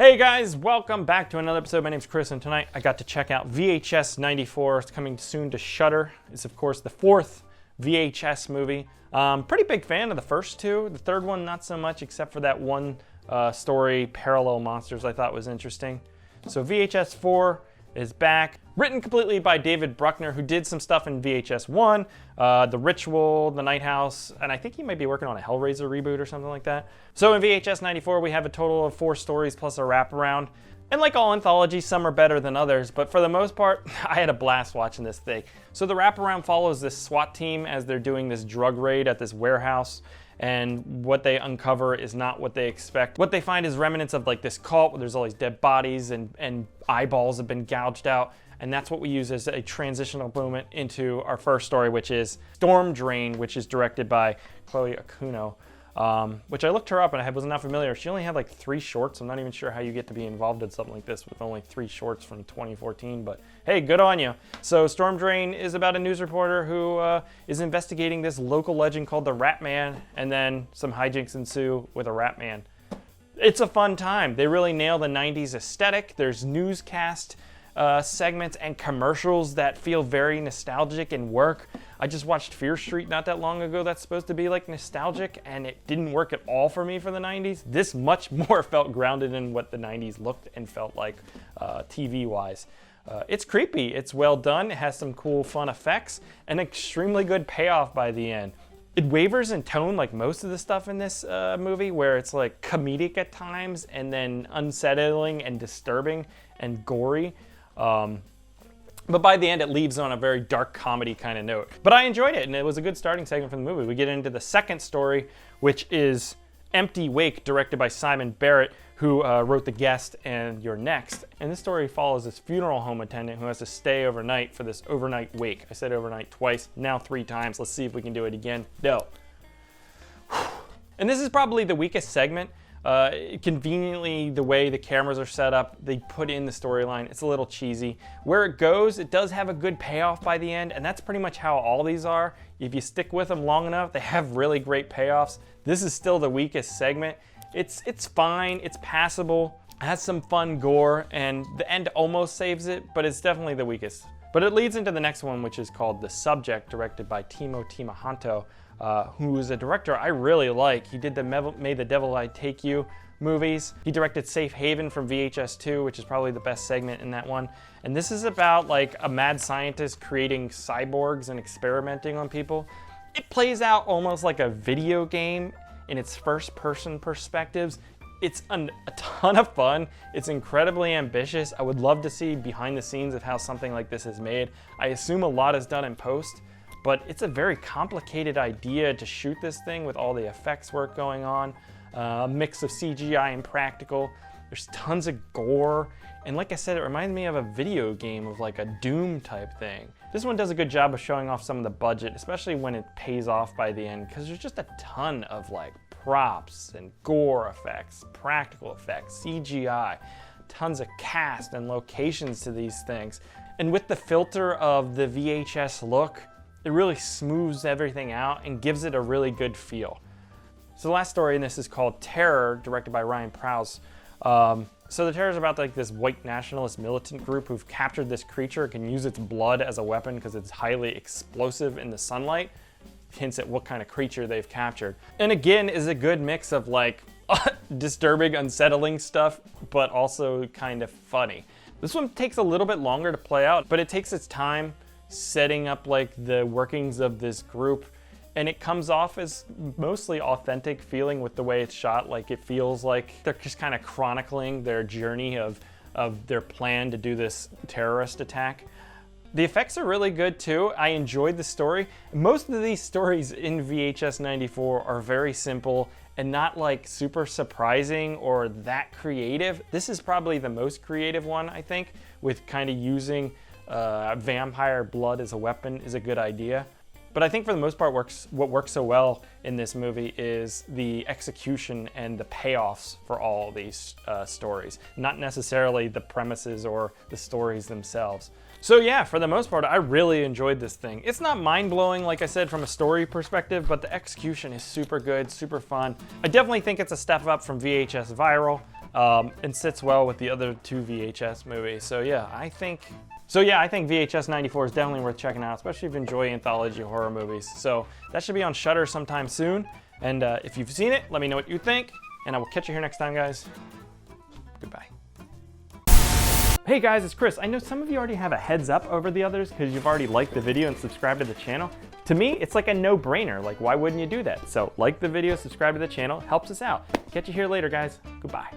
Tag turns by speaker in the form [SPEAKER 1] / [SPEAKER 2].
[SPEAKER 1] Hey guys, welcome back to another episode. My name's Chris, and tonight I got to check out VHS 94. It's coming soon to Shudder. It's of course the fourth VHS movie. Pretty big fan of the first two. The third one, not so much, except for that one story, Parallel Monsters, I thought was interesting. So VHS 4 is back. Written completely by David Bruckner, who did some stuff in VHS 1, The Ritual, The Night House, and I think he might be working on a Hellraiser reboot or something like that. So in VHS 94, we have a total of 4 stories plus a wraparound. And like all anthologies, some are better than others, but for the most part, I had a blast watching this thing. So the wraparound follows this SWAT team as they're doing this drug raid at this warehouse, and what they uncover is not what they expect. What they find is remnants of like this cult where there's all these dead bodies and eyeballs have been gouged out. And that's what we use as a transitional moment into our first story, which is Storm Drain, which is directed by Chloe Okuno, which I looked her up and I was not familiar. She only had like 3 shorts. I'm not even sure how you get to be involved in something like this with only 3 shorts from 2014, but hey, good on you. So Storm Drain is about a news reporter who is investigating this local legend called the Rat Man, and then some hijinks ensue with a Rat Man. It's a fun time. They really nail the 90s aesthetic. There's newscast segments and commercials that feel very nostalgic and work. I just watched Fear Street not that long ago that's supposed to be like nostalgic, and it didn't work at all for me for the 90s. This much more felt grounded in what the 90s looked and felt like TV-wise. It's creepy, it's well done, it has some cool fun effects, and extremely good payoff by the end. It wavers in tone like most of the stuff in this movie, where it's like comedic at times and then unsettling and disturbing and gory. But by the end, it leaves on a very dark comedy kind of note. But I enjoyed it, and it was a good starting segment for the movie. We get into the second story, which is Empty Wake, directed by Simon Barrett, who wrote The Guest and You're Next. And this story follows this funeral home attendant who has to stay overnight for this overnight wake. I said overnight twice, now 3 times. Let's see if we can do it again. No. And this is probably the weakest segment. Conveniently, the way the cameras are set up, they put in the storyline. It's a little cheesy. Where it goes, it does have a good payoff by the end, and that's pretty much how all these are. If you stick with them long enough, they have really great payoffs. This is still the weakest segment. It's fine, it's passable, it has some fun gore, and the end almost saves it, but it's definitely the weakest. But it leads into the next one, which is called The Subject, directed by Timo Tjahjanto, who is a director I really like. He did the May the Devil I Take You movies. He directed Safe Haven from VHS 2, which is probably the best segment in that one. And this is about like a mad scientist creating cyborgs and experimenting on people. It plays out almost like a video game in its first-person perspectives. It's a ton of fun. It's incredibly ambitious. I would love to see behind the scenes of how something like this is made. I assume a lot is done in post, but it's a very complicated idea to shoot this thing with all the effects work going on, a mix of CGI and practical. There's tons of gore, and like I said, it reminds me of a video game of like a Doom type thing. This one does a good job of showing off some of the budget, especially when it pays off by the end, because there's just a ton of like props and gore effects, practical effects, CGI, tons of cast and locations to these things. And with the filter of the VHS look, it really smooths everything out and gives it a really good feel. So the last story in this is called Terror, directed by Ryan Prows. So the Terror is about like this white nationalist militant group who've captured this creature. It can use its blood as a weapon because it's highly explosive in the sunlight. Hints at what kind of creature they've captured. And again, is a good mix of like disturbing, unsettling stuff, but also kind of funny. This one takes a little bit longer to play out, but it takes its time setting up like the workings of this group, and it comes off as mostly authentic feeling with the way it's shot. Like it feels like they're just kind of chronicling their journey of their plan to do this terrorist attack. The effects are really good too. I enjoyed the story. Most of these stories in VHS 94 are very simple and not like super surprising or that creative. This is probably the most creative one, I think, with kind of using vampire blood as a weapon is a good idea. But I think for the most part, what works so well in this movie is the execution and the payoffs for all these stories, not necessarily the premises or the stories themselves. So yeah, for the most part, I really enjoyed this thing. It's not mind-blowing, like I said, from a story perspective, but the execution is super good, super fun. I definitely think it's a step up from VHS Viral. and sits well with the other 2 VHS movies. So yeah, I think VHS 94 is definitely worth checking out, especially if you enjoy anthology horror movies. So that should be on Shudder sometime soon. And if you've seen it, let me know what you think, and I will catch you here next time, guys. Goodbye. Hey guys, it's Chris. I know some of you already have a heads up over the others because you've already liked the video and subscribed to the channel. To me, it's like a no-brainer. Like, why wouldn't you do that? So like the video, subscribe to the channel, helps us out. Catch you here later, guys. Goodbye.